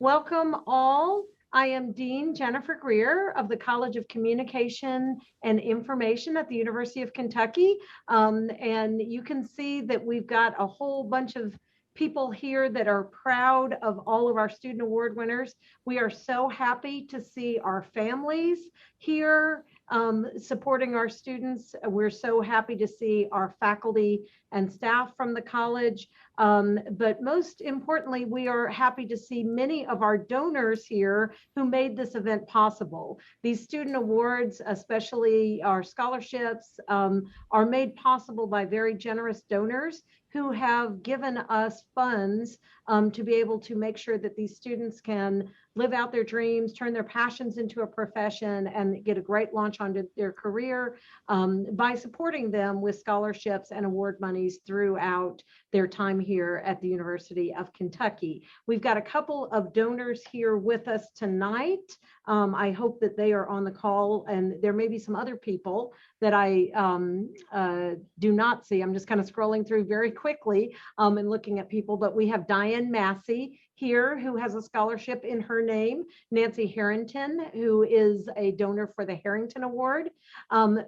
Welcome all. I am Dean Jennifer Greer of the College of Communication and Information at the University of Kentucky. And you can see that we've got a whole bunch of people here that are proud of all of our student award winners. We are so happy to see our families here supporting our students. We're so happy to see our faculty and staff from the college. But most importantly, we are happy to see many of our donors here who made this event possible. These student awards, especially our scholarships, are made possible by very generous donors who have given us funds to be able to make sure that these students can live out their dreams, turn their passions into a profession, and get a great launch onto their career by supporting them with scholarships and award monies throughout their time here at the University of Kentucky. We've got a couple of donors here with us tonight. I hope that they are on the call, and there may be some other people that I do not see. I'm just kind of scrolling through very quickly and looking at people, but we have Diane Massey here who has a scholarship in her name, Nancy Harrington, who is a donor for the Harrington Award.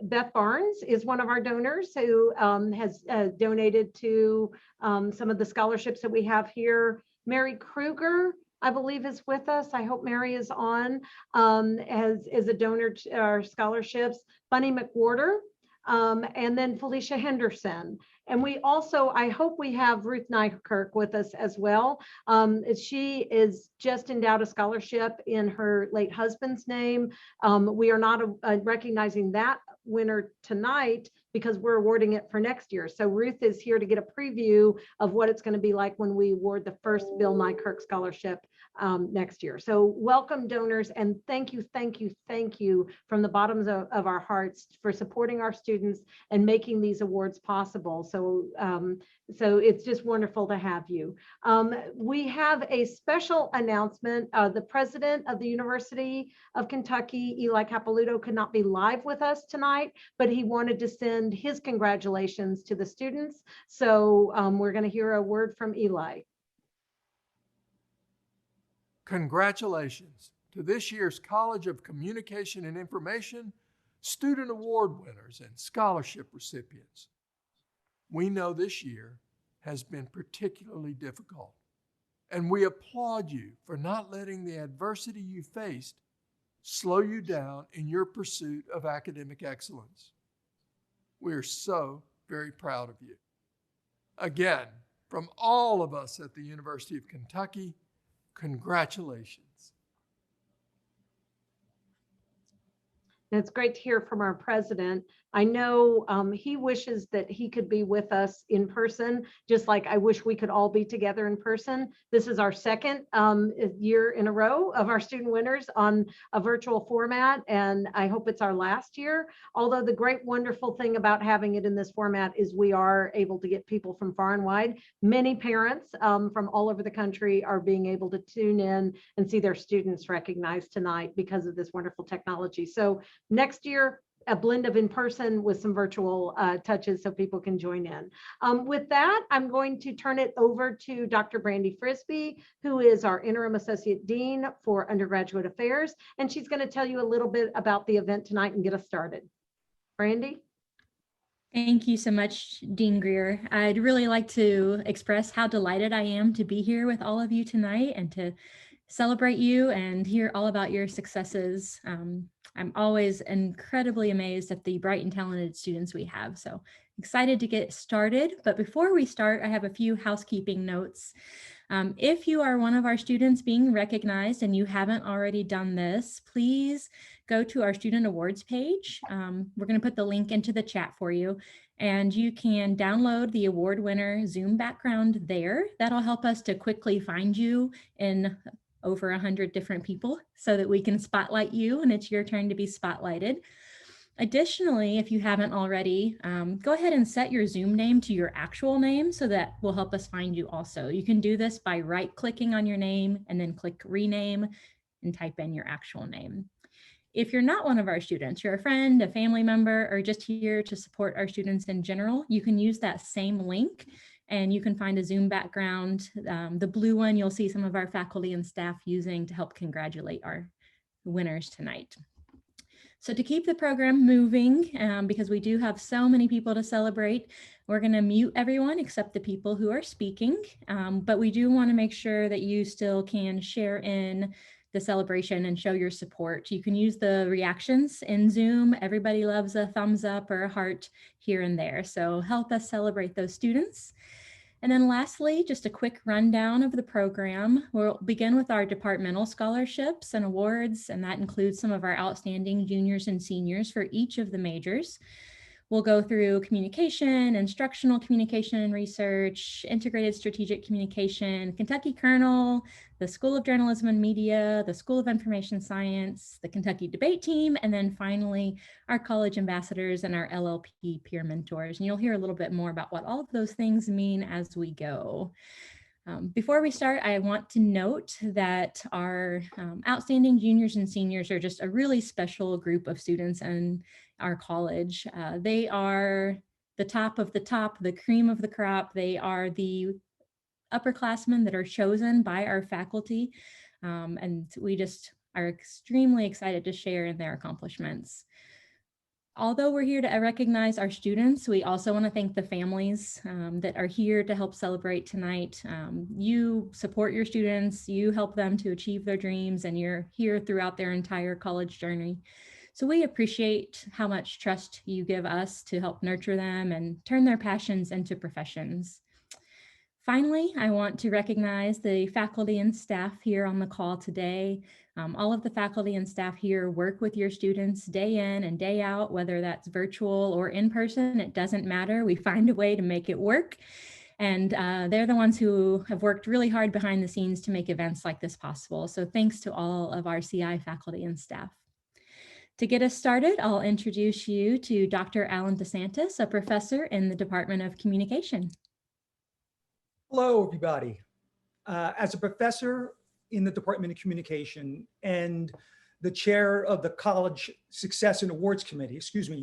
Beth Barnes is one of our donors who has donated to some of the scholarships that we have here. Mary Kruger, I believe, is with us. I hope Mary is on, is a donor to our scholarships. Bunny McWhorter, and then Felicia Henderson. And we also, I hope we have Ruth Nykirk with us as well. She is just endowed a scholarship in her late husband's name. We are not recognizing that winner tonight because we're awarding it for next year. So Ruth is here to get a preview of what it's going to be like when we award the first Bill Nykirk Scholarship next year. So welcome donors, and thank you from the bottoms of our hearts for supporting our students and making these awards possible. So it's just wonderful to have you. We have a special announcement. The president of the University of Kentucky, Eli Capilouto, could not be live with us tonight, but he wanted to send his congratulations to the students. So we're going to hear a word from Eli. Congratulations to this year's College of Communication and Information student award winners and scholarship recipients. We know this year has been particularly difficult, and we applaud you for not letting the adversity you faced slow you down in your pursuit of academic excellence. We are so very proud of you. Again, from all of us at the University of Kentucky, congratulations. It's great to hear from our president. I know he wishes that he could be with us in person, just like I wish we could all be together in person. This is our second year in a row of our student winners on a virtual format, and I hope it's our last year. Although the great, wonderful thing about having it in this format is we are able to get people from far and wide. Many parents from all over the country are being able to tune in and see their students recognized tonight because of this wonderful technology. So next year, a blend of in-person with some virtual touches so people can join in. With that, I'm going to turn it over to Dr. Brandy Frisbee, who is our Interim Associate Dean for Undergraduate Affairs, and she's going to tell you a little bit about the event tonight and get us started. Brandy? Thank you so much, Dean Greer. I'd really like to express how delighted I am to be here with all of you tonight and to celebrate you and hear all about your successes. I'm always incredibly amazed at the bright and talented students we have. So excited to get started. But before we start, I have a few housekeeping notes. If you are one of our students being recognized and you haven't already done this, please go to our student awards page. We're going to put the link into the chat for you, and you can download the award winner Zoom background there. That'll help us to quickly find you in over 100 different people so that we can spotlight you and it's your turn to be spotlighted. Additionally, if you haven't already, go ahead and set your Zoom name to your actual name so that will help us find you also. You can do this by right-clicking on your name and then click rename and type in your actual name. If you're not one of our students, you're a friend, a family member, or just here to support our students in general, you can use that same link and you can find a Zoom background. The blue one, you'll see some of our faculty and staff using to help congratulate our winners tonight. So to keep the program moving, because we do have so many people to celebrate, we're going to mute everyone except the people who are speaking. But we do want to make sure that you still can share in the celebration and show your support. You can use the reactions in Zoom. Everybody loves a thumbs up or a heart here and there. So help us celebrate those students. And then lastly, just a quick rundown of the program. We'll begin with our departmental scholarships and awards, and that includes some of our outstanding juniors and seniors for each of the majors. We'll go through communication, instructional communication and research, integrated strategic communication, Kentucky Kernel, the School of Journalism and Media, the School of Information Science, the Kentucky Debate Team, and then finally our college ambassadors and our LLP peer mentors. And you'll hear a little bit more about what all of those things mean as we go. Before we start, I want to note that our outstanding juniors and seniors are just a really special group of students in our college. They are the top of the top, the cream of the crop. They are the upperclassmen that are chosen by our faculty. And we just are extremely excited to share in their accomplishments. Although we're here to recognize our students, we also want to thank the families that are here to help celebrate tonight. You support your students, you help them to achieve their dreams, and you're here throughout their entire college journey. So we appreciate how much trust you give us to help nurture them and turn their passions into professions. Finally, I want to recognize the faculty and staff here on the call today. All of the faculty and staff here work with your students day in and day out, whether that's virtual or in person, it doesn't matter. We find a way to make it work. And they're the ones who have worked really hard behind the scenes to make events like this possible. So thanks to all of our CI faculty and staff. To get us started, I'll introduce you to Dr. Alan DeSantis, a professor in the Department of Communication. Hello, everybody. As a professor in the Department of Communication and the chair of the College Success and Awards Committee,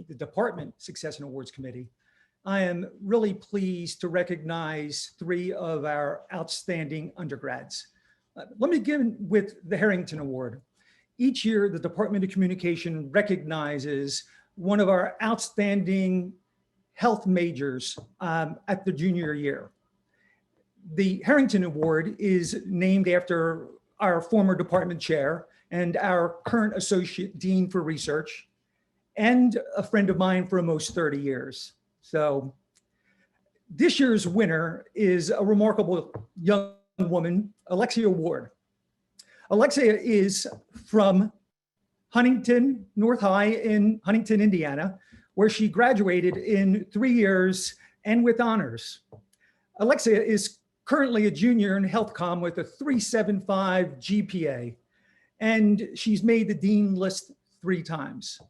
the Department Success and Awards Committee, I am really pleased to recognize 3 of our outstanding undergrads. Let me begin with the Harrington Award. Each year, the Department of Communication recognizes one of our outstanding health majors at the junior year. The Harrington Award is named after our former department chair and our current associate dean for research, and a friend of mine for almost 30 years. So this year's winner is a remarkable young woman, Alexia Ward. Alexia is from Huntington North High in Huntington, Indiana, where she graduated in 3 years and with honors. Alexia is currently a junior in health comm with a 3.75 GPA, and she's made the dean list 3 times.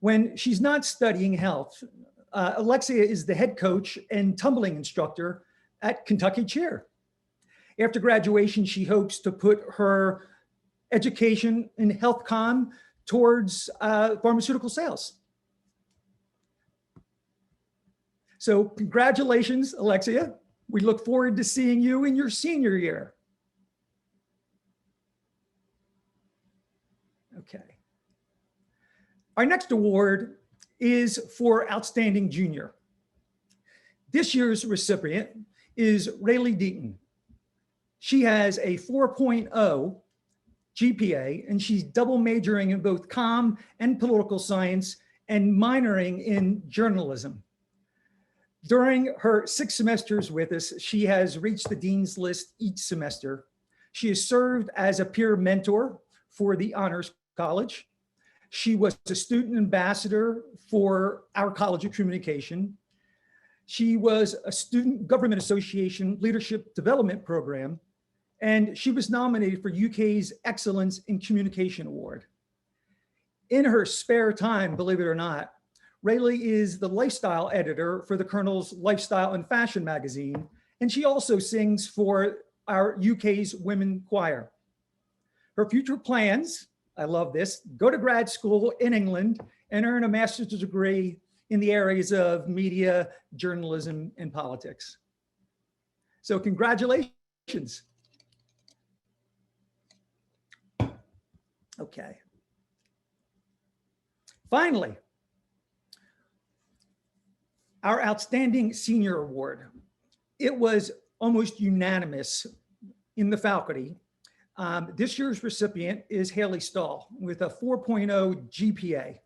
When she's not studying health, Alexia is the head coach and tumbling instructor at Kentucky Cheer. After graduation, she hopes to put her education in health comm towards pharmaceutical sales. So congratulations, Alexia. We look forward to seeing you in your senior year. Okay. Our next award is for Outstanding Junior. This year's recipient is Rayleigh Deaton. She has a 4.0 GPA, and she's double majoring in both comm and political science and minoring in journalism. During her 6 semesters with us, she has reached the dean's list each semester. She has served as a peer mentor for the Honors College. She was a student ambassador for our College of Communication. She was a Student Government Association Leadership Development Program, and she was nominated for UK's Excellence in Communication Award. In her spare time, believe it or not, Rayleigh is the lifestyle editor for the Kernel's Lifestyle and Fashion magazine, and she also sings for our UK's Women Choir. Her future plans, I love this, go to grad school in England and earn a master's degree in the areas of media, journalism, and politics. So congratulations. Okay. Finally, our Outstanding Senior Award. It was almost unanimous in the faculty. This year's recipient is Haley Stahl with a 4.0 GPA.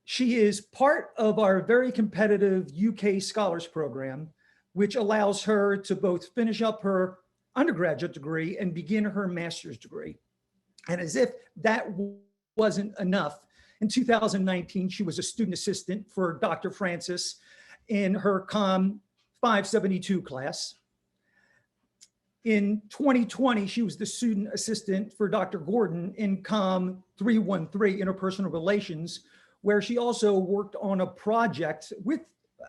She is part of our very competitive UK Scholars Program, which allows her to both finish up her undergraduate degree and begin her master's degree. And as if that wasn't enough, in 2019, she was a student assistant for Dr. Francis in her COM 572 class. In 2020, she was the student assistant for Dr. Gordon in COM 313, Interpersonal Relations, where she also worked on a project with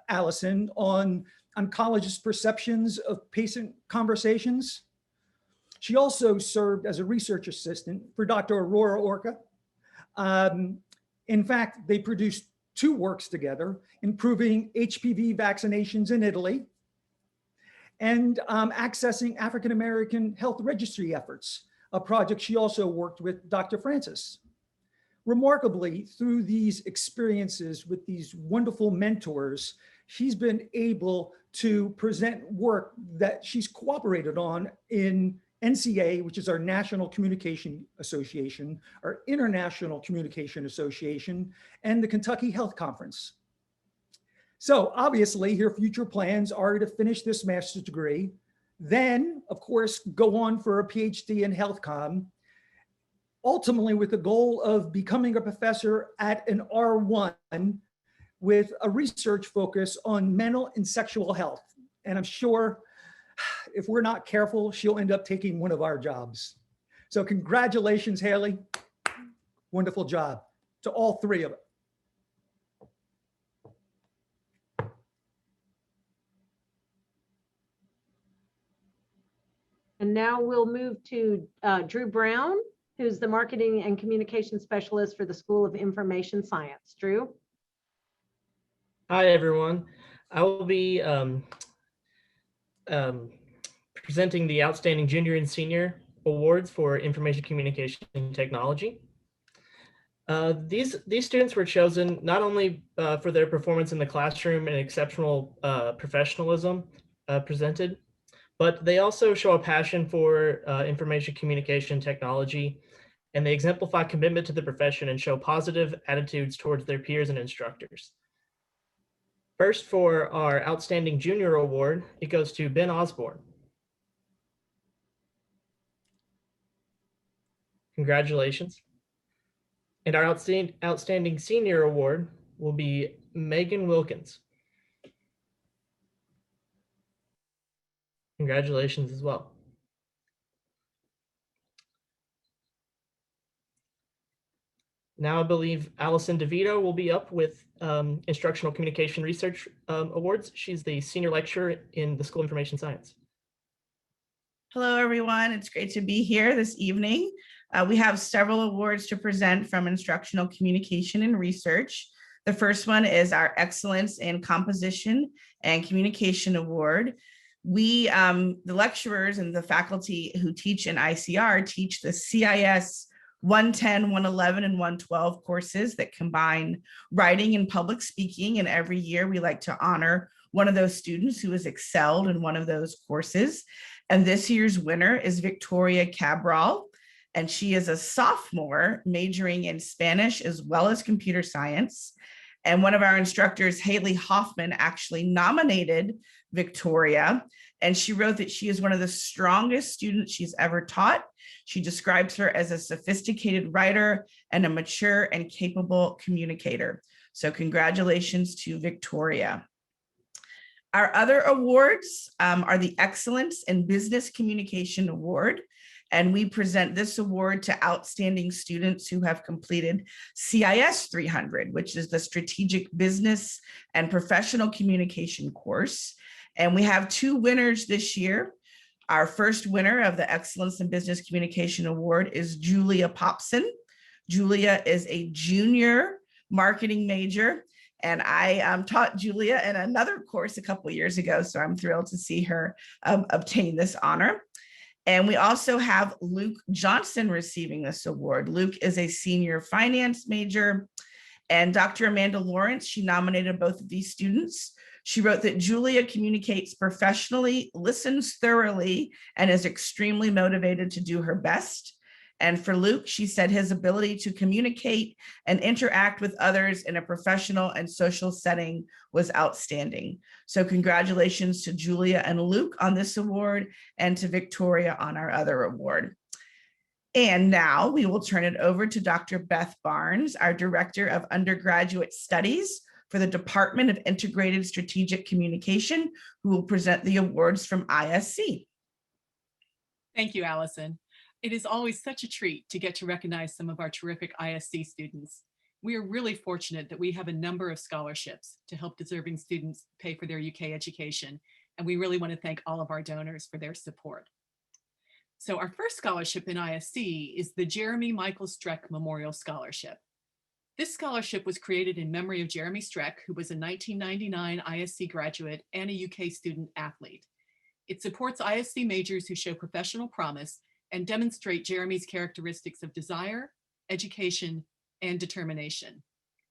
Allison on oncologist perceptions of patient conversations. She also served as a research assistant for Dr. Aurora Orca. In fact, they produced 2 works together, improving HPV vaccinations in Italy and accessing African-American health registry efforts, a project she also worked with Dr. Francis. Remarkably, through these experiences with these wonderful mentors, she's been able to present work that she's cooperated on in NCA, which is our National Communication Association, our International Communication Association, and the Kentucky Health Conference. So obviously, her future plans are to finish this master's degree, then, of course, go on for a PhD in health comm, ultimately with the goal of becoming a professor at an R1 with a research focus on mental and sexual health. And I'm sure if we're not careful, she'll end up taking one of our jobs. So congratulations, Haley. Wonderful job to all 3 of it. And now we'll move to Drew Brown, who's the Marketing and Communication Specialist for the School of Information Science. Drew? Hi, everyone. I will be presenting the Outstanding Junior and Senior Awards for Information Communication and Technology. These students were chosen not only for their performance in the classroom and exceptional professionalism presented, but they also show a passion for information communication technology, and they exemplify commitment to the profession and show positive attitudes towards their peers and instructors. First, for our Outstanding Junior Award, it goes to Ben Osborne. Congratulations. And our Outstanding Senior Award will be Megan Wilkins. Congratulations as well. Now I believe Allison DeVito will be up with Instructional Communication Research Awards. She's the Senior Lecturer in the School of Information Science. Hello, everyone. It's great to be here this evening. We have several awards to present from Instructional Communication and Research. The first one is our Excellence in Composition and Communication Award. We, the lecturers and the faculty who teach in ICR teach the CIS 110, 111, and 112 courses that combine writing and public speaking. And every year we like to honor one of those students who has excelled in one of those courses. And this year's winner is Victoria Cabral. And she is a sophomore majoring in Spanish as well as computer science. And one of our instructors, Haley Hoffman, actually nominated Victoria. And she wrote that she is one of the strongest students she's ever taught. She describes her as a sophisticated writer and a mature and capable communicator. So congratulations to Victoria. Our other awards are the Excellence in Business Communication Award. And we present this award to outstanding students who have completed CIS 300, which is the Strategic Business and Professional Communication course. And we have 2 winners this year. Our first winner of the Excellence in Business Communication Award is Julia Popson. Julia is a junior marketing major, And I taught Julia in another course a couple of years ago, so I'm thrilled to see her obtain this honor. And we also have Luke Johnson receiving this award. Luke is a senior finance major, and Dr. Amanda Lawrence, she nominated both of these students. She wrote that Julia communicates professionally, listens thoroughly, and is extremely motivated to do her best. And for Luke, she said his ability to communicate and interact with others in a professional and social setting was outstanding. So congratulations to Julia and Luke on this award, and to Victoria on our other award. And now we will turn it over to Dr. Beth Barnes, our Director of Undergraduate Studies for the Department of Integrated Strategic Communication, who will present the awards from ISC. Thank you, Allison. It is always such a treat to get to recognize some of our terrific ISC students. We are really fortunate that we have a number of scholarships to help deserving students pay for their UK education, and we really want to thank all of our donors for their support. So our first scholarship in ISC is the Jeremy Michael Streck Memorial Scholarship. This scholarship was created in memory of Jeremy Streck, who was a 1999 ISC graduate and a UK student athlete. It supports ISC majors who show professional promise and demonstrate Jeremy's characteristics of desire, education, and determination.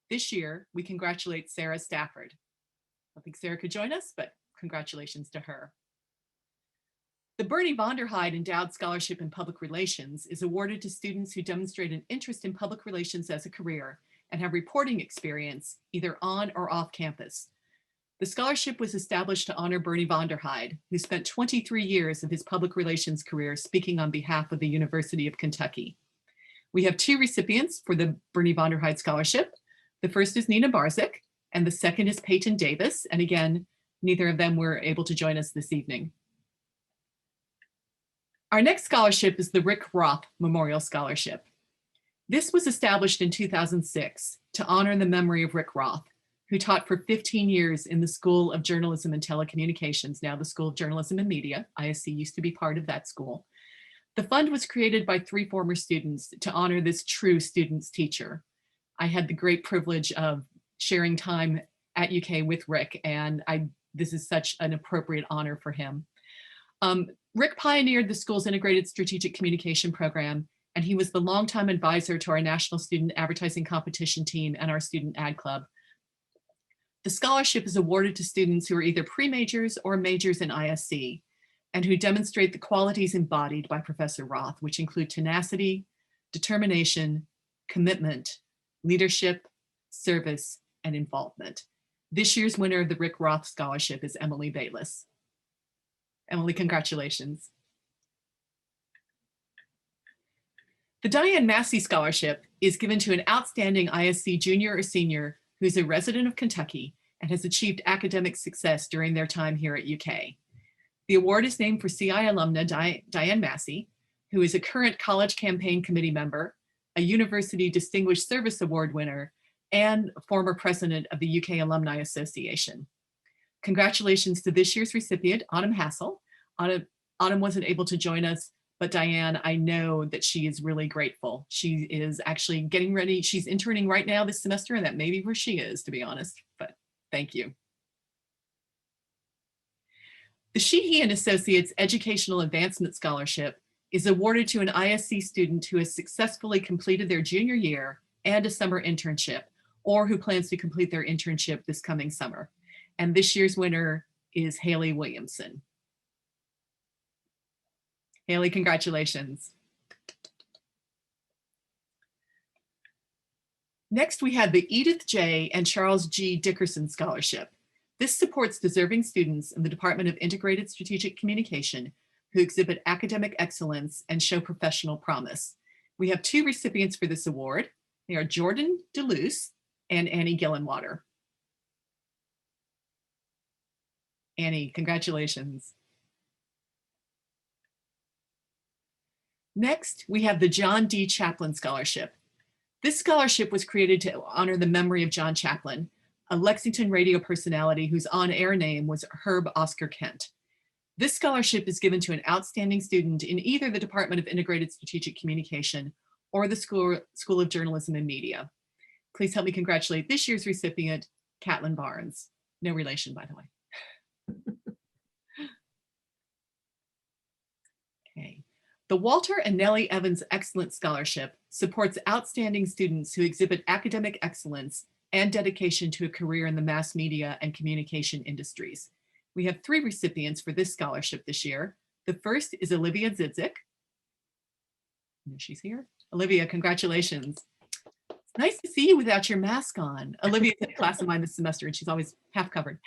This year, we congratulate Sarah Stafford. I don't think Sarah could join us, but congratulations to her. The Bernie Vonderheide Endowed Scholarship in Public Relations is awarded to students who demonstrate an interest in public relations as a career and have reporting experience either on or off campus. The scholarship was established to honor Bernie Vonderheide, who spent 23 years of his public relations career speaking on behalf of the University of Kentucky. We have two recipients for the Bernie Vonderheide Scholarship. The first is Nina Barzik, and the second is Peyton Davis. And again, neither of them were able to join us this evening. Our next scholarship is the Rick Roth Memorial Scholarship. This was established in 2006 to honor the memory of Rick Roth, who taught for 15 years in the School of Journalism and Telecommunications, now the School of Journalism and Media. ISC used to be part of that school. The fund was created by 3 former students to honor this true student's teacher. I had the great privilege of sharing time at UK with Rick, and this is such an appropriate honor for him. Rick pioneered the school's integrated strategic communication program, and he was the longtime advisor to our national student advertising competition team and our student ad club. The scholarship is awarded to students who are either pre-majors or majors in ISC, and who demonstrate the qualities embodied by Professor Roth, which include tenacity, determination, commitment, leadership, service, and involvement. This year's winner of the Rick Roth Scholarship is Emily Bayless. Emily, congratulations. The Diane Massey Scholarship is given to an outstanding ISC junior or senior who's a resident of Kentucky and has achieved academic success during their time here at UK. The award is named for CI alumna Diane Massey, who is a current College Campaign Committee member, a University Distinguished Service Award winner, and former president of the UK Alumni Association. Congratulations to this year's recipient, Autumn Hassel. Autumn wasn't able to join us, but Diane, I know that she is really grateful. She is actually getting ready. She's interning right now this semester, and that may be where she is, to be honest, but thank you. The Sheehy and Associates Educational Advancement Scholarship is awarded to an ISC student who has successfully completed their junior year and a summer internship, or who plans to complete their internship this coming summer. And this year's winner is Haley Williamson. Haley, congratulations. Next, we have the Edith J. and Charles G. Dickerson Scholarship. This supports deserving students in the Department of Integrated Strategic Communication who exhibit academic excellence and show professional promise. We have 2 recipients for this award. They are Jordan DeLuce and Annie Gillenwater. Annie, congratulations. Next, we have the John D. Chaplin Scholarship. This scholarship was created to honor the memory of John Chaplin, a Lexington radio personality whose on-air name was Herb Oscar Kent. This scholarship is given to an outstanding student in either the Department of Integrated Strategic Communication or the School of Journalism and Media. Please help me congratulate this year's recipient, Catlin Barnes. No relation, by the way. Okay. The Walter and Nellie Evans Excellence Scholarship supports outstanding students who exhibit academic excellence and dedication to a career in the mass media and communication industries. We have 3 recipients for this scholarship this year. The first is Olivia Zidzik. She's here. Olivia, congratulations. It's nice to see you without your mask on. Olivia's in a class of mine this semester and she's always half covered.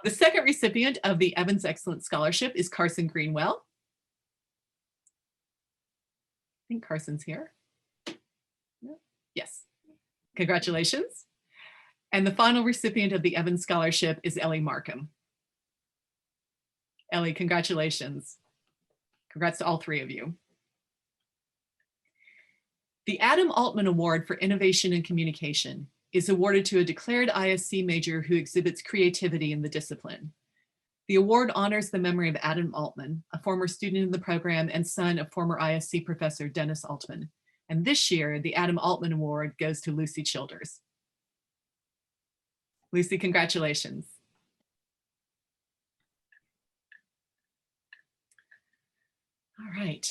The second recipient of the Evans Excellence Scholarship is Carson Greenwell. I think Carson's here. Yes. Congratulations. And the final recipient of the Evans Scholarship is Ellie Markham. Ellie, congratulations. Congrats to all 3 of you. The Adam Altman Award for Innovation in Communication is awarded to a declared ISC major who exhibits creativity in the discipline. The award honors the memory of Adam Altman, a former student in the program and son of former ISC professor Dennis Altman. And this year, the Adam Altman Award goes to Lucy Childers. Lucy, congratulations. All right,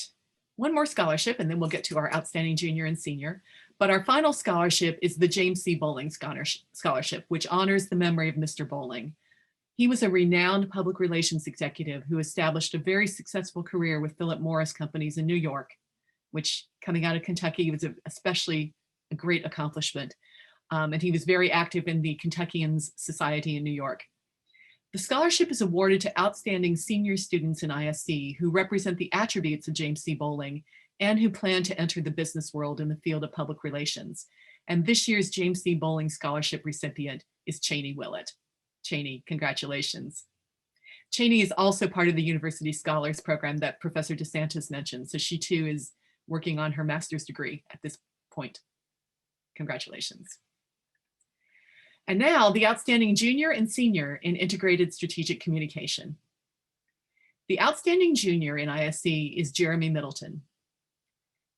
one more scholarship and then we'll get to our outstanding junior and senior. But our final scholarship is the James C. Bowling Scholarship, which honors the memory of Mr. Bowling. He was a renowned public relations executive who established a very successful career with Philip Morris Companies in New York, which coming out of Kentucky was especially a great accomplishment. And he was very active in the Kentuckians Society in New York. The scholarship is awarded to outstanding senior students in ISC who represent the attributes of James C. Bowling and who plan to enter the business world in the field of public relations. And this year's James C. Bowling Scholarship recipient is Cheney Willett. Cheney, congratulations. Cheney is also part of the University Scholars Program that Professor DeSantis mentioned. So she too is working on her master's degree at this point. Congratulations. And now the outstanding junior and senior in integrated strategic communication. The outstanding junior in ISC is Jeremy Middleton.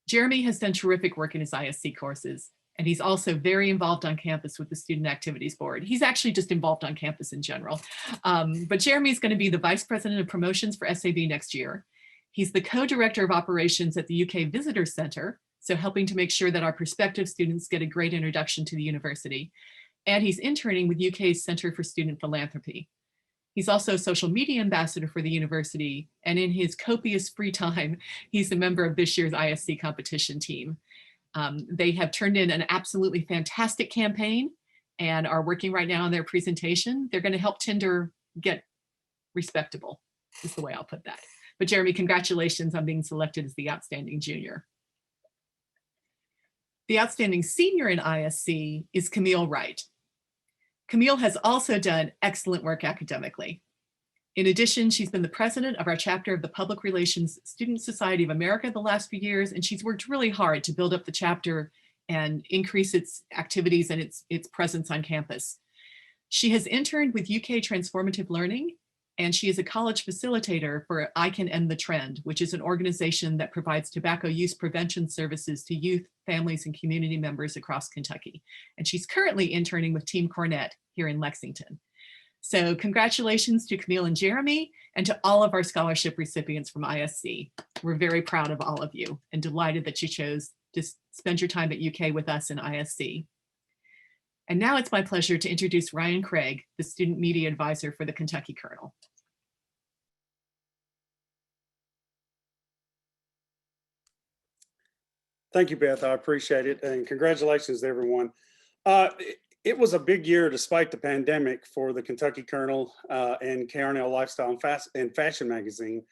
Jeremy has done terrific work in his ISC courses, and he's also very involved on campus with the Student Activities Board. He's actually just involved on campus in general. But Jeremy is going to be the Vice President of Promotions for SAB next year. He's the co-director of operations at the UK Visitors Center, so helping to make sure that our prospective students get a great introduction to the university. And he's interning with UK's Center for Student Philanthropy. He's also a social media ambassador for the university, and in his copious free time, he's a member of this year's ISC competition team. They have turned in an absolutely fantastic campaign and are working right now on their presentation. They're going to help Tinder get respectable, is the way I'll put that. But Jeremy, congratulations on being selected as the outstanding junior. The outstanding senior in ISC is Camille Wright. Camille has also done excellent work academically. In addition, she's been the president of our chapter of the Public Relations Student Society of America the last few years, and she's worked really hard to build up the chapter and increase its activities and its presence on campus. She has interned with UK Transformative Learning, and she is a college facilitator for I Can End the Trend, which is an organization that provides tobacco use prevention services to youth, families, and community members across Kentucky. And she's currently interning with Team Cornet here in Lexington. So congratulations to Camille and Jeremy and to all of our scholarship recipients from ISC. We're very proud of all of you and delighted that you chose to spend your time at UK with us in ISC. And now it's my pleasure to introduce Ryan Craig, the Student Media Advisor for the Kentucky Kernel. Thank you, Beth. I appreciate it. And congratulations to everyone. It was a big year despite the pandemic for the Kentucky Kernel and KRNL Lifestyle and Fashion Magazine,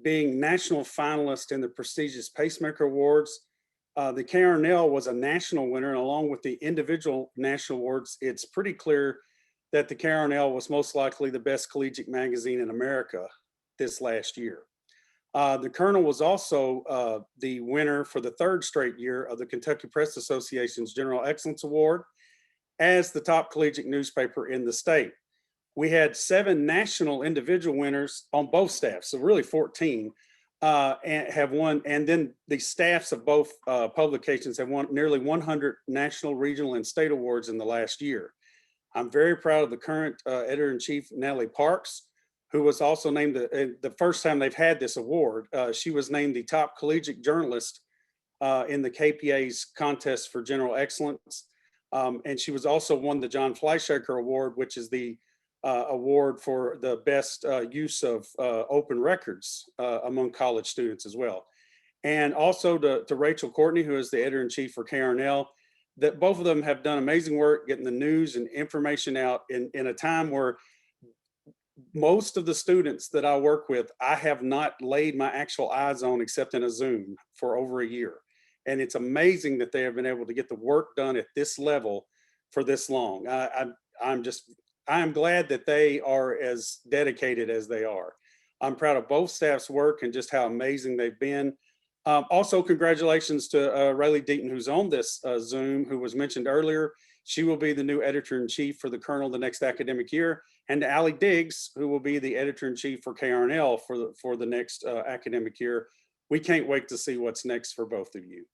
being national finalist in the prestigious Pacemaker Awards. The KRNL was a national winner, and along with the individual national awards, it's pretty clear that the KRNL was most likely the best collegiate magazine in America this last year. The Kernel was also the winner for the 3rd straight year of the Kentucky Press Association's General Excellence Award as the top collegiate newspaper in the state. We had 7 national individual winners on both staffs, so really 14, and have won. And then the staffs of both publications have won nearly 100 national, regional, and state awards in the last year. I'm very proud of the current editor-in-chief, Natalie Parks, who was also named the first time they've had this award. She was named the top collegiate journalist in the KPA's contest for general excellence. And she was also won the John Fleischhacker Award, which is the award for the best use of open records among college students as well. And also to Rachel Courtney, who is the editor-in-chief for KRNL, that both of them have done amazing work getting the news and information out in a time where most of the students that I work with, I have not laid my actual eyes on except in a Zoom for over a year. And it's amazing that they have been able to get the work done at this level for this long. I'm glad that they are as dedicated as they are. I'm proud of both staff's work and just how amazing they've been. Also, congratulations to Rayleigh Deaton, who's on this Zoom, who was mentioned earlier. She will be the new editor-in-chief for the Kernel the next academic year. And to Allie Diggs, who will be the editor-in-chief for KRNL for the next academic year. We can't wait to see what's next for both of you.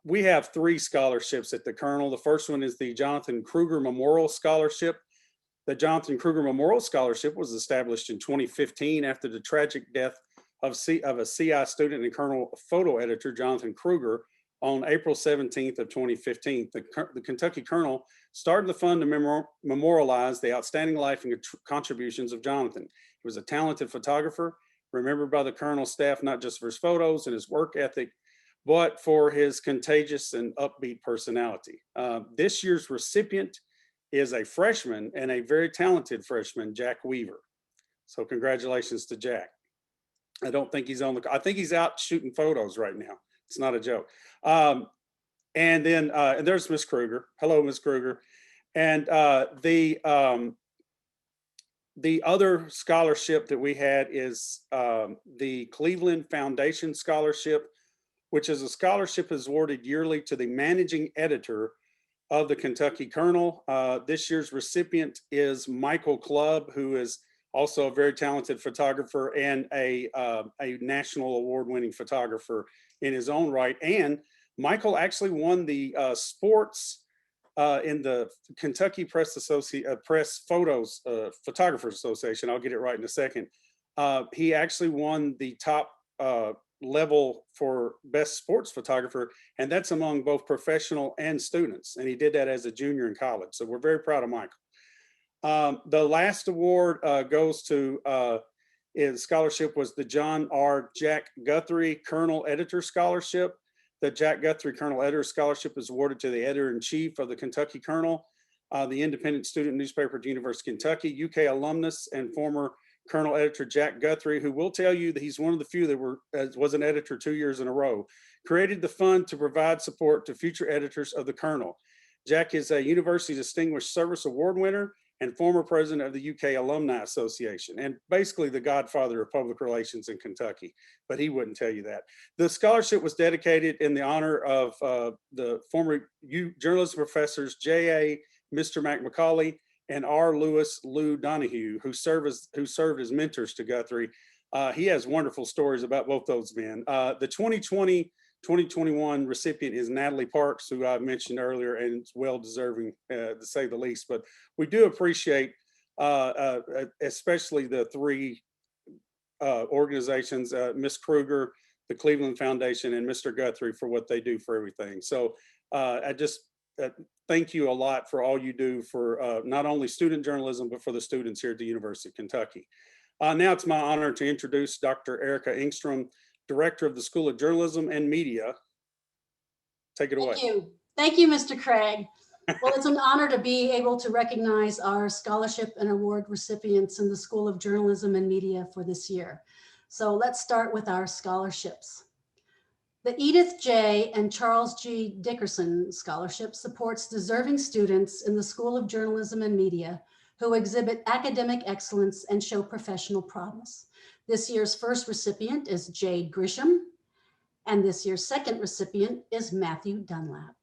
We have 3 scholarships at the Kernel. The first one is the Jonathan Kruger Memorial Scholarship. The Jonathan Kruger Memorial Scholarship was established in 2015 after the tragic death of a CI student and Kernel photo editor, Jonathan Kruger, on April 17th of 2015. The Kentucky Kernel started the fund to memorialize the outstanding life and contributions of Jonathan. He was a talented photographer, remembered by the Kernel staff not just for his photos and his work ethic, but for his contagious and upbeat personality. This year's recipient is a freshman and a very talented freshman, Jack Weaver. So congratulations to Jack. I don't think he's on I think he's out shooting photos right now. It's not a joke. And there's Miss Kruger. Hello, Miss Kruger. And the other scholarship that we had is the Cleveland Foundation Scholarship, which is a scholarship is awarded yearly to the managing editor of the Kentucky Kernel. This year's recipient is Michael Clubb, who is also a very talented photographer and a national award-winning photographer in his own right. And Michael actually won the sports in the Kentucky Press Photographers Association. I'll get it right in a second. He actually won the top level for best sports photographer, and that's among both professional and students. And he did that as a junior in college. So we're very proud of Michael. The last award goes to his scholarship was the John R. Jack Guthrie Kernel Editor Scholarship. The Jack Guthrie Kernel Editor Scholarship is awarded to the editor-in-chief of the Kentucky Kernel, the independent student newspaper at the University of Kentucky, UK alumnus and former Kernel editor Jack Guthrie, who will tell you that he's one of the few that was an editor 2 years in a row, created the fund to provide support to future editors of the Kernel. Jack is a University Distinguished Service Award winner and former president of the UK Alumni Association, and basically the godfather of public relations in Kentucky, but he wouldn't tell you that. The scholarship was dedicated in the honor of the former journalism professors J.A. Mr. McMacauley and R. Lou Donahue, who served as mentors to Guthrie. He has wonderful stories about both those men. The 2020-2021 recipient is Natalie Parks, who I mentioned earlier, and it's well deserving to say the least. But we do appreciate especially the 3 organizations, Ms. Kruger, the Cleveland Foundation, and Mr. Guthrie for what they do for everything. So I just thank you a lot for all you do for not only student journalism, but for the students here at the University of Kentucky. Now it's my honor to introduce Dr. Erica Engstrom, Director of the School of Journalism and Media. Take it away. Thank you. Thank you, Mr. Craig. Well, it's an honor to be able to recognize our scholarship and award recipients in the School of Journalism and Media for this year. So let's start with our scholarships. The Edith J. and Charles G. Dickerson Scholarship supports deserving students in the School of Journalism and Media who exhibit academic excellence and show professional promise. This year's first recipient is Jade Grisham, and this year's second recipient is Matthew Dunlap.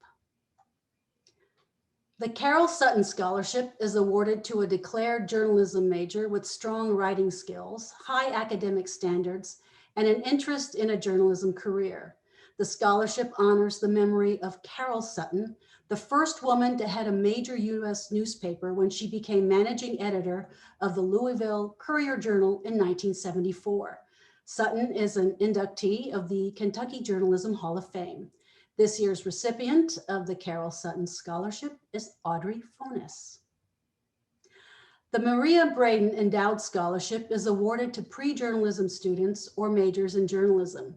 The Carol Sutton Scholarship is awarded to a declared journalism major with strong writing skills, high academic standards, and an interest in a journalism career. The scholarship honors the memory of Carol Sutton, the first woman to head a major U.S. newspaper when she became managing editor of the Louisville Courier-Journal in 1974. Sutton is an inductee of the Kentucky Journalism Hall of Fame. This year's recipient of the Carol Sutton Scholarship is Audrey Fonis. The Maria Braden Endowed Scholarship is awarded to pre-journalism students or majors in journalism.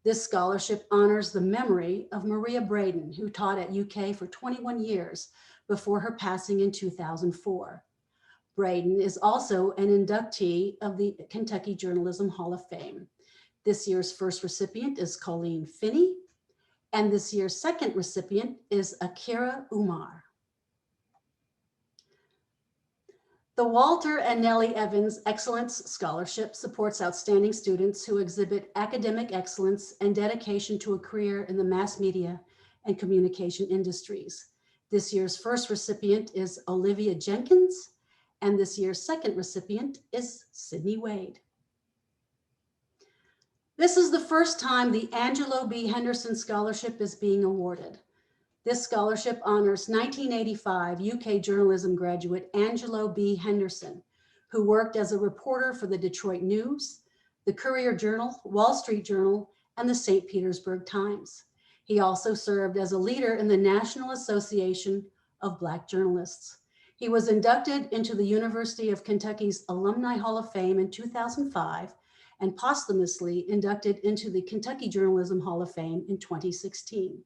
This scholarship honors the memory of Maria Braden, who taught at UK for 21 years before her passing in 2004. Braden is also an inductee of the Kentucky Journalism Hall of Fame. This year's first recipient is Colleen Finney, and this year's second recipient is Akira Umar. The Walter and Nellie Evans Excellence Scholarship supports outstanding students who exhibit academic excellence and dedication to a career in the mass media and communication industries. This year's first recipient is Olivia Jenkins, and this year's second recipient is Sydney Wade. This is the first time the Angelo B. Henderson Scholarship is being awarded. This scholarship honors 1985 UK journalism graduate Angelo B. Henderson, who worked as a reporter for the Detroit News, the Courier-Journal, Wall Street Journal, and the St. Petersburg Times. He also served as a leader in the National Association of Black Journalists. He was inducted into the University of Kentucky's Alumni Hall of Fame in 2005 and posthumously inducted into the Kentucky Journalism Hall of Fame in 2016.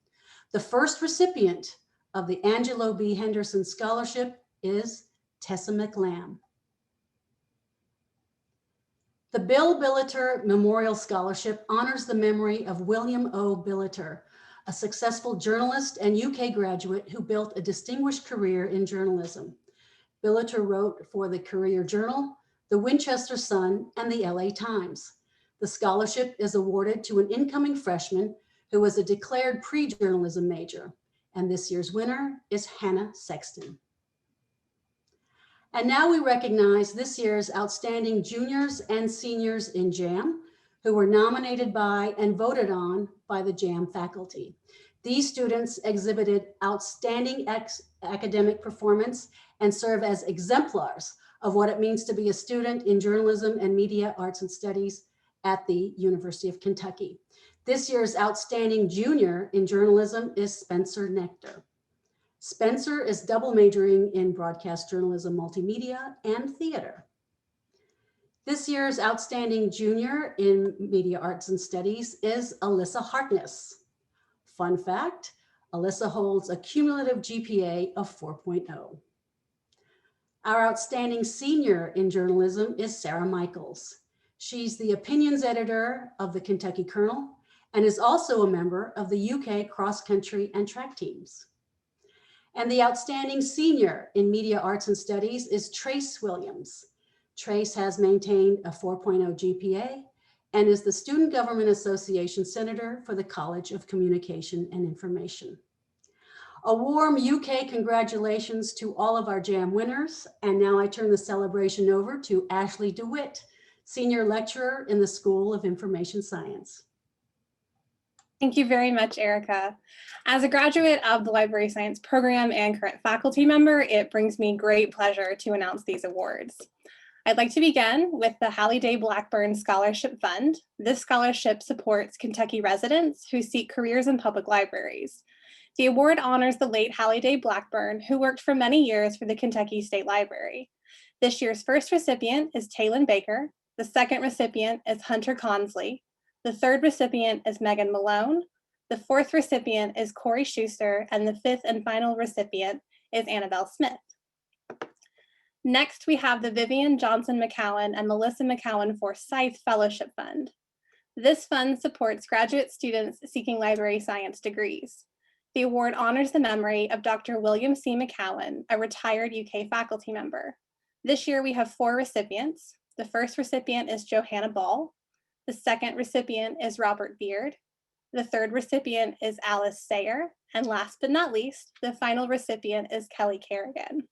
The first recipient of the Angelo B. Henderson Scholarship is Tessa McLam. The Bill Billiter Memorial Scholarship honors the memory of William O. Billiter, a successful journalist and UK graduate who built a distinguished career in journalism. Billiter wrote for the Courier-Journal, the Winchester Sun, and the LA Times. The scholarship is awarded to an incoming freshman who was a declared pre-journalism major, and this year's winner is Hannah Sexton. And now we recognize this year's outstanding juniors and seniors in JAM, who were nominated by and voted on by the JAM faculty. These students exhibited outstanding academic performance and serve as exemplars of what it means to be a student in journalism and media arts and studies at the University of Kentucky. This year's outstanding junior in journalism is Spencer Nectar. Spencer is double majoring in broadcast journalism, multimedia, and theater. This year's outstanding junior in media arts and studies is Alyssa Harkness. Fun fact, Alyssa holds a cumulative GPA of 4.0. Our outstanding senior in journalism is Sarah Michaels. She's the opinions editor of the Kentucky Kernel and is also a member of the UK cross country and track teams. And the outstanding senior in media arts and studies is Trace Williams. Trace has maintained a 4.0 GPA and is the Student Government Association Senator for the College of Communication and Information. A warm UK congratulations to all of our JAM winners. And now I turn the celebration over to Ashley DeWitt, Senior Lecturer in the School of Information Science. Thank you very much, Erica. As a graduate of the Library Science program and current faculty member, it brings me great pleasure to announce these awards. I'd like to begin with the Halliday Blackburn Scholarship Fund. This scholarship supports Kentucky residents who seek careers in public libraries. The award honors the late Halliday Blackburn, who worked for many years for the Kentucky State Library. This year's first recipient is Taylin Baker. The second recipient is Hunter Consley. The third recipient is Megan Malone. The fourth recipient is Corey Schuster, and the fifth and final recipient is Annabelle Smith. Next, we have the Vivian Johnson McCowan and Melissa McCowan Forsyth Fellowship Fund. This fund supports graduate students seeking library science degrees. The award honors the memory of Dr. William C. McCowan, a retired UK faculty member. This year, we have 4 recipients. The first recipient is Johanna Ball. The second recipient is Robert Beard. The third recipient is Alice Sayer. And last but not least, the final recipient is Kelly Kerrigan.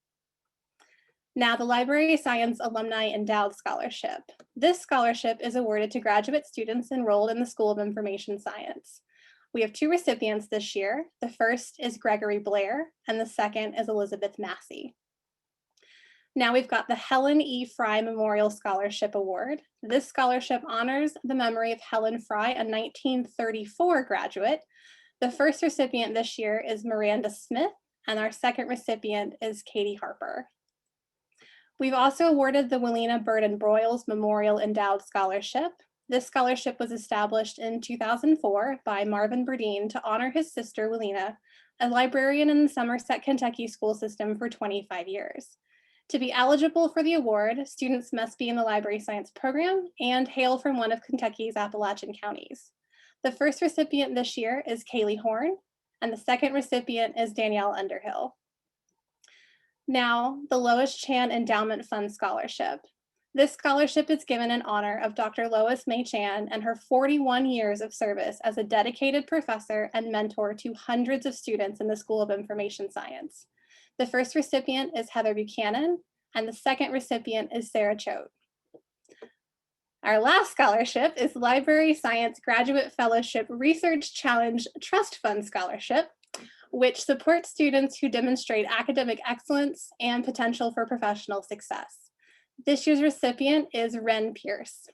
Now, the Library Science Alumni Endowed Scholarship. This scholarship is awarded to graduate students enrolled in the School of Information Science. We have two recipients this year. The first is Gregory Blair, and the second is Elizabeth Massey. Now we've got the Helen E. Fry Memorial Scholarship Award. This scholarship honors the memory of Helen Fry, a 1934 graduate. The first recipient this year is Miranda Smith, and our second recipient is Katie Harper. We've also awarded the Willena Burden Broyles Memorial Endowed Scholarship. This scholarship was established in 2004 by Marvin Burdine to honor his sister, Willena, a librarian in the Somerset, Kentucky school system for 25 years. To be eligible for the award, students must be in the library science program and hail from one of Kentucky's Appalachian counties. The first recipient this year is Kaylee Horn, and the second recipient is Danielle Underhill. Now, the Lois Chan Endowment Fund Scholarship. This scholarship is given in honor of Dr. Lois May Chan and her 41 years of service as a dedicated professor and mentor to hundreds of students in the School of Information Science. The first recipient is Heather Buchanan, and the second recipient is Sarah Choate. Our last scholarship is Library Science Graduate Fellowship Research Challenge Trust Fund Scholarship, which supports students who demonstrate academic excellence and potential for professional success. This year's recipient is Ren Pierce.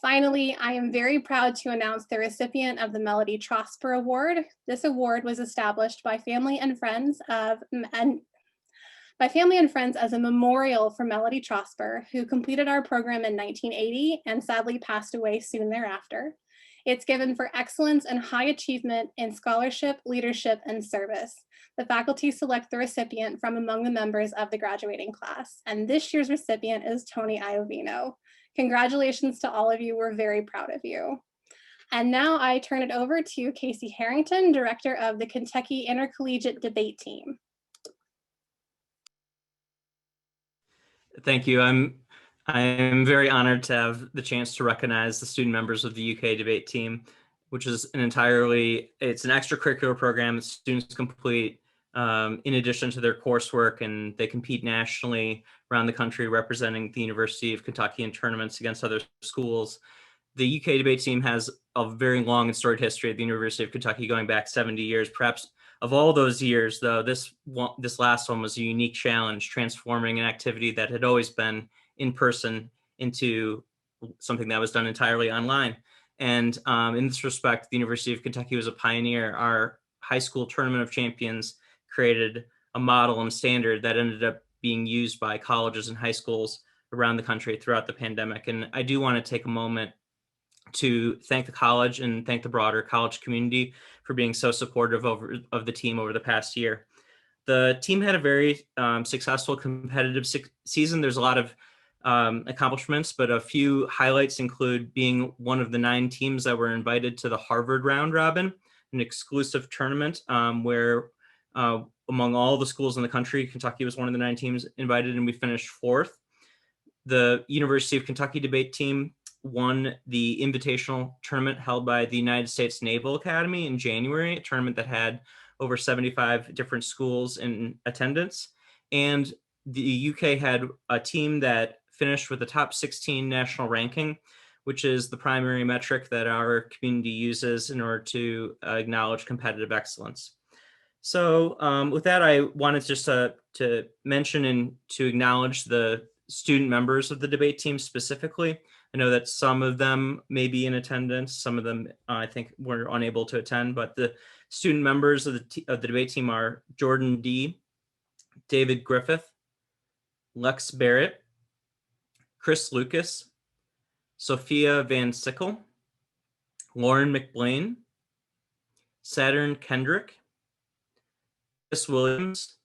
Finally, I am very proud to announce the recipient of the Melody Trosper Award. This award was established by family and friends as a memorial for Melody Trosper, who completed our program in 1980 and sadly passed away soon thereafter. It's given for excellence and high achievement in scholarship, leadership, and service. The faculty select the recipient from among the members of the graduating class, and this year's recipient is Tony Iovino. Congratulations to all of you. We're very proud of you. And now I turn it over to Casey Harrington, Director of the Kentucky Intercollegiate Debate Team. Thank you. I'm very honored to have the chance to recognize the student members of the UK Debate Team, which is it's an extracurricular program that students complete in addition to their coursework, and they compete nationally around the country representing the University of Kentucky in tournaments against other schools. The UK Debate Team has a very long and storied history at the University of Kentucky going back 70 years. Perhaps of all those years, though, this last one was a unique challenge, transforming an activity that had always been in person into something that was done entirely online. And in this respect, the University of Kentucky was a pioneer. Our high school tournament of champions created a model and standard that ended up being used by colleges and high schools around the country throughout the pandemic. And I do want to take a moment to thank the college and thank the broader college community for being so supportive of the team over the past year. The team had a very successful competitive season. There's a lot of accomplishments, but a few highlights include being one of the 9 teams that were invited to the Harvard Round Robin, an exclusive tournament where among all the schools in the country, Kentucky was one of the 9 teams invited, and we finished 4th. The University of Kentucky Debate Team won the invitational tournament held by the United States Naval Academy in January, a tournament that had over 75 different schools in attendance. And the UK had a team that finished with the top 16 national ranking, which is the primary metric that our community uses in order to acknowledge competitive excellence. So with that, I wanted just to mention and to acknowledge the student members of the debate team specifically. I know that some of them may be in attendance, some of them I think were unable to attend, but the student members of the debate team are Jordan D., David Griffith, Lex Barrett, Chris Lucas, Sophia Van Sickle, Lauren McBlain, Saturn Kendrick, Chris Williams,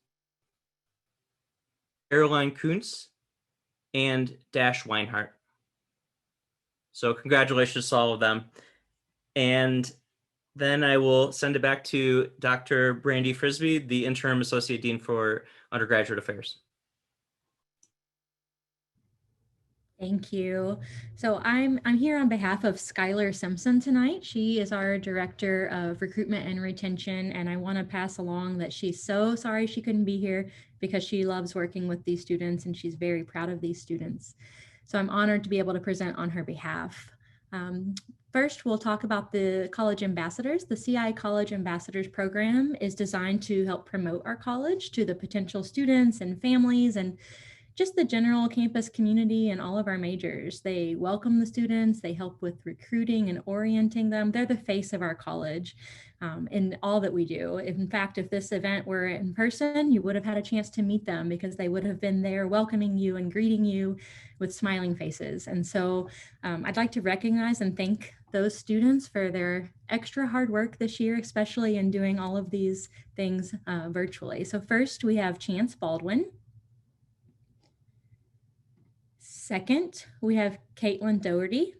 Caroline Kuntz, and Dash Weinhardt. So congratulations to all of them. And then I will send it back to Dr. Brandy Frisbee, the Interim Associate Dean for Undergraduate Affairs. Thank you. So I'm here on behalf of Skylar Simpson tonight. She is our Director of Recruitment and Retention, and I want to pass along that she's so sorry she couldn't be here because she loves working with these students and she's very proud of these students. So I'm honored to be able to present on her behalf. First, we'll talk about the College Ambassadors. The CI College Ambassadors program is designed to help promote our college to the potential students and families and just the general campus community and all of our majors. They welcome the students, they help with recruiting and orienting them. They're the face of our college in all that we do. In fact, if this event were in person, you would have had a chance to meet them because they would have been there welcoming you and greeting you with smiling faces. And so I'd like to recognize and thank those students for their extra hard work this year, especially in doing all of these things virtually. So first we have Chance Baldwin. Second, we have Caitlin Doherty.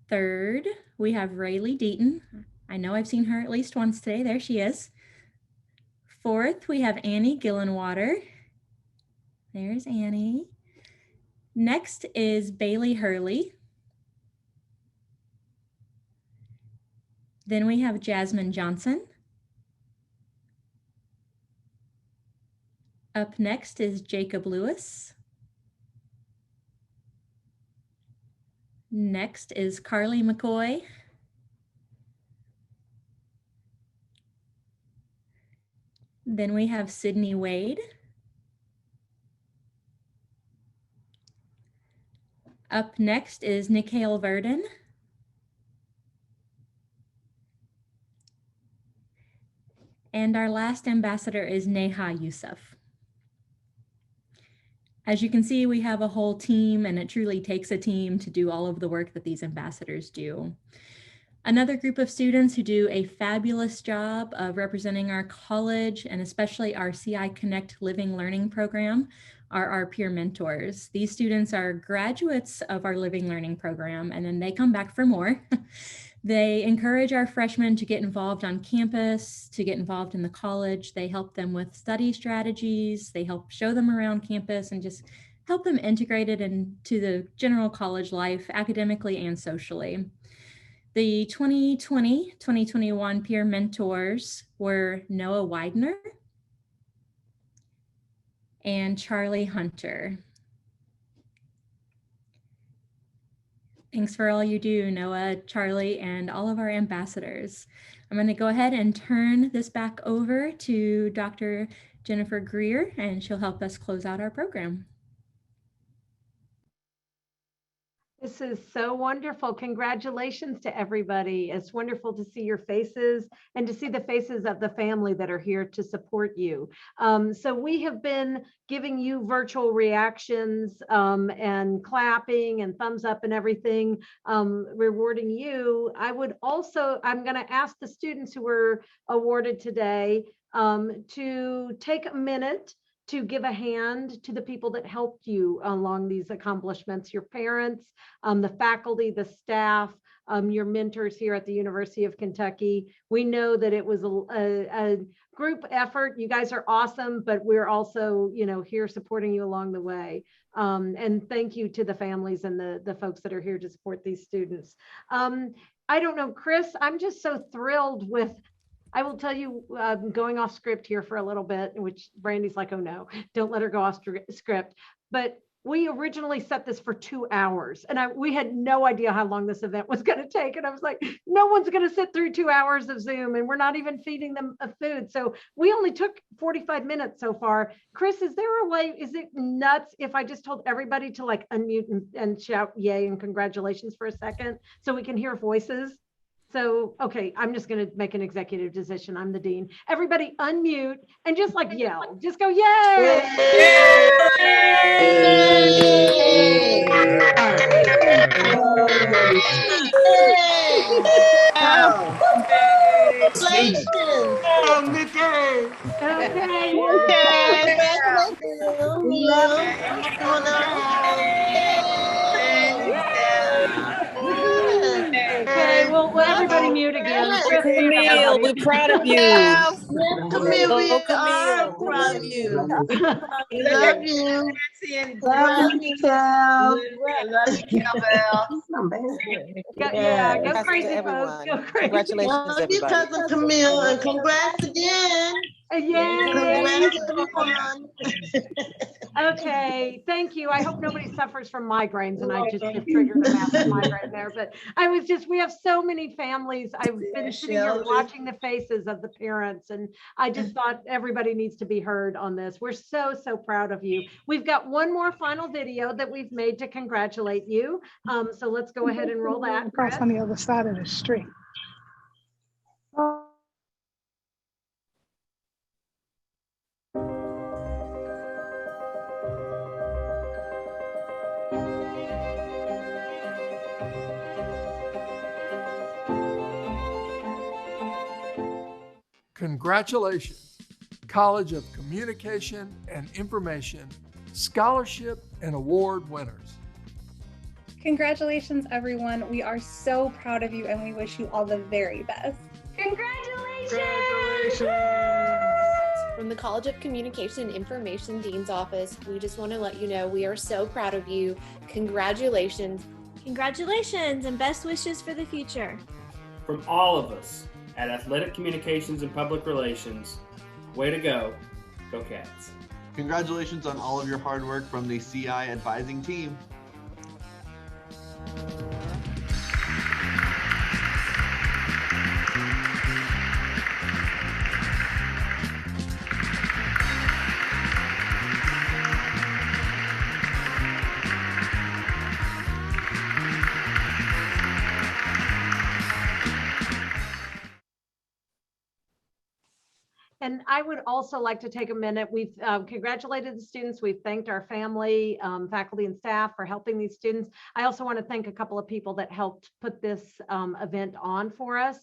Third, we have Rayleigh Deaton. I know I've seen her at least once today. There she is. Fourth, we have Annie Gillenwater. There's Annie. Next is Bailey Hurley. Then we have Jasmine Johnson. Up next is Jacob Lewis. Next is Carly McCoy. Then we have Sydney Wade. Up next is Nikhil Verdon. And our last ambassador is Neha Youssef. As you can see, we have a whole team, and it truly takes a team to do all of the work that these ambassadors do. Another group of students who do a fabulous job of representing our college and especially our CI Connect Living Learning program are our peer mentors. These students are graduates of our Living Learning program, and then they come back for more. They encourage our freshmen to get involved on campus, to get involved in the college. They help them with study strategies. They help show them around campus and just help them integrate it into the general college life, academically and socially. The 2020-2021 peer mentors were Noah Widener and Charlie Hunter. Thanks for all you do, Noah, Charlie, and all of our ambassadors. I'm going to go ahead and turn this back over to Dr. Jennifer Greer, and she'll help us close out our program. This is so wonderful. Congratulations to everybody. It's wonderful to see your faces and to see the faces of the family that are here to support you. So we have been giving you virtual reactions and clapping and thumbs up and everything, rewarding you. I'm going to ask the students who were awarded today to take a minute to give a hand to the people that helped you along these accomplishments, your parents, the faculty, the staff, your mentors here at the University of Kentucky. We know that it was a group effort. You guys are awesome, but we're also, here supporting you along the way. And thank you to the families and the folks that are here to support these students. I don't know, Chris, I'm just so thrilled with, I will tell you, going off script here for a little bit, which Brandy's like, oh no, don't let her go off script. But we originally set this for 2 hours and we had no idea how long this event was going to take. And I was like, no one's going to sit through 2 hours of Zoom and we're not even feeding them food. So we only took 45 minutes so far. Chris, is there a way, is it nuts if I just told everybody to like unmute and shout yay and congratulations for a second so we can hear voices? So, okay, I'm just going to make an executive decision. I'm the dean. Everybody unmute and just like yell. Just go, yay! Yay! Okay, well, everybody mute again. Camille, we're proud of you. Camille, we are proud of you. We love you. Love you, Cal. Love you, Cowbell. Yeah, go crazy, folks. Go crazy. Congratulations, love you, everybody. cousin Camille, and congrats again. Yay. Congrats, everyone. Okay, thank you. I hope nobody suffers from migraines and I just have triggered a massive migraine there. But we have so many families. I've been sitting here Sheldon. watching the faces of the parents and I just thought everybody needs to be heard on this. We're so, so proud of you. We've got one more final video that we've made to congratulate you. So let's go ahead and roll that. Across Chris. on the other side of the street. Congratulations, College of Communication and Information Scholarship and Award winners. Congratulations, everyone. We are so proud of you and we wish you all the very best. Congratulations! From the College of Communication and Information Dean's Office, we just want to let you know we are so proud of you. Congratulations. Congratulations and best wishes for the future. From all of us at Athletic Communications and Public Relations, way to go. Go Cats. Congratulations on all of your hard work from the CI advising team. And I would also like to take a minute. We've congratulated the students. We've thanked our family, faculty and staff for helping these students. I also want to thank a couple of people that helped put this event on for us.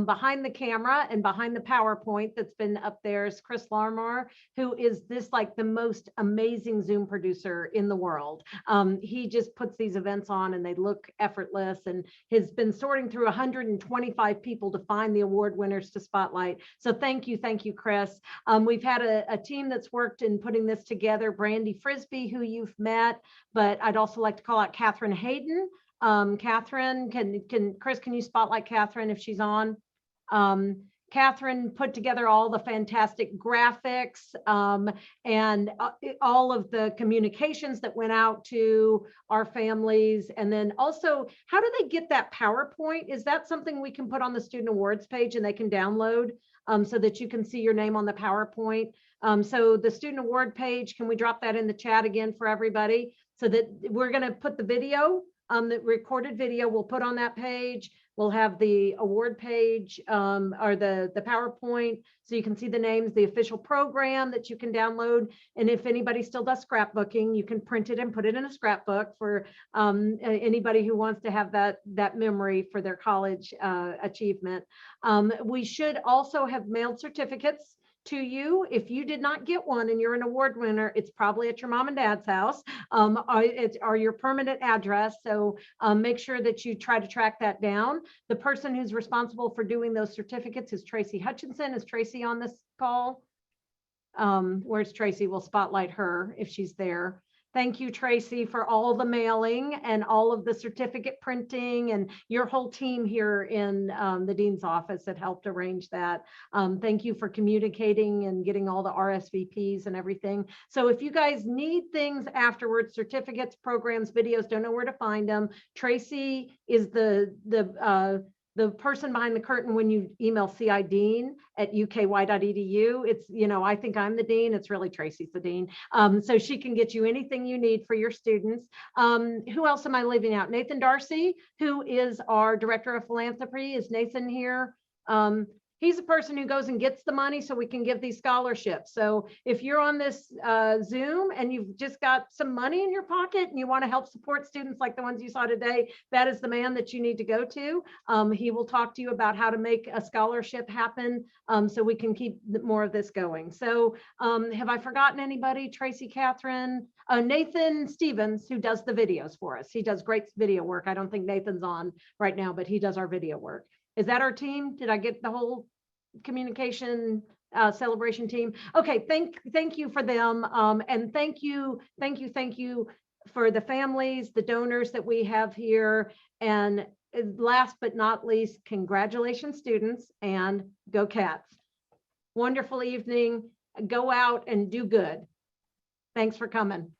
Behind the camera and behind the PowerPoint that's been up there is Chris Larmar, who is the most amazing Zoom producer in the world. He just puts these events on and they look effortless and has been sorting through 125 people to find the award winners to spotlight. So thank you, Chris. We've had a team that's worked in putting this together. Brandy Frisbee, who you've met, but I'd also like to call out Catherine Hayden. Catherine, Chris, can you spotlight Catherine if she's on? Catherine put together all the fantastic graphics and all of the communications that went out to our families. And then also, how do they get that PowerPoint? Is that something we can put on the student awards page and they can download so that you can see your name on the PowerPoint? So the student award page, can we drop that in the chat again for everybody? So that we're going to put the video, the recorded video we'll put on that page. We'll have the award page or the PowerPoint so you can see the names, the official program that you can download. And if anybody still does scrapbooking, you can print it and put it in a scrapbook for anybody who wants to have that memory for their college achievement. We should also have mailed certificates to you. If you did not get one and you're an award winner, it's probably at your mom and dad's house or your permanent address. So make sure that you try to track that down. The person who's responsible for doing those certificates is Tracy Hutchinson. Is Tracy on this call? Where's Tracy? We'll spotlight her if she's there. Thank you, Tracy, for all the mailing and all of the certificate printing and your whole team here in the Dean's office that helped arrange that. Thank you for communicating and getting all the RSVPs and everything. So if you guys need things afterwards, certificates, programs, videos, don't know where to find them, Tracy is the person behind the curtain when you email CIDean@uky.edu. It's, I think I'm the dean. It's really Tracy's the dean. So she can get you anything you need for your students. Who else am I leaving out? Nathan Darcy, who is our director of philanthropy. Is Nathan here? He's the person who goes and gets the money so we can give these scholarships. So if you're on this Zoom and you've just got some money in your pocket and you want to help support students like the ones you saw today, that is the man that you need to go to. He will talk to you about how to make a scholarship happen so we can keep more of this going. So have I forgotten anybody? Tracy, Catherine, Nathan Stevens, who does the videos for us. He does great video work. I don't think Nathan's on right now, but he does our video work. Is that our team? Did I get the whole communication celebration team? Okay, thank you for them. And thank you for the families, the donors that we have here. And last but not least, congratulations, students, and go Cats. wonderful evening. Go out and do good. Thanks for coming.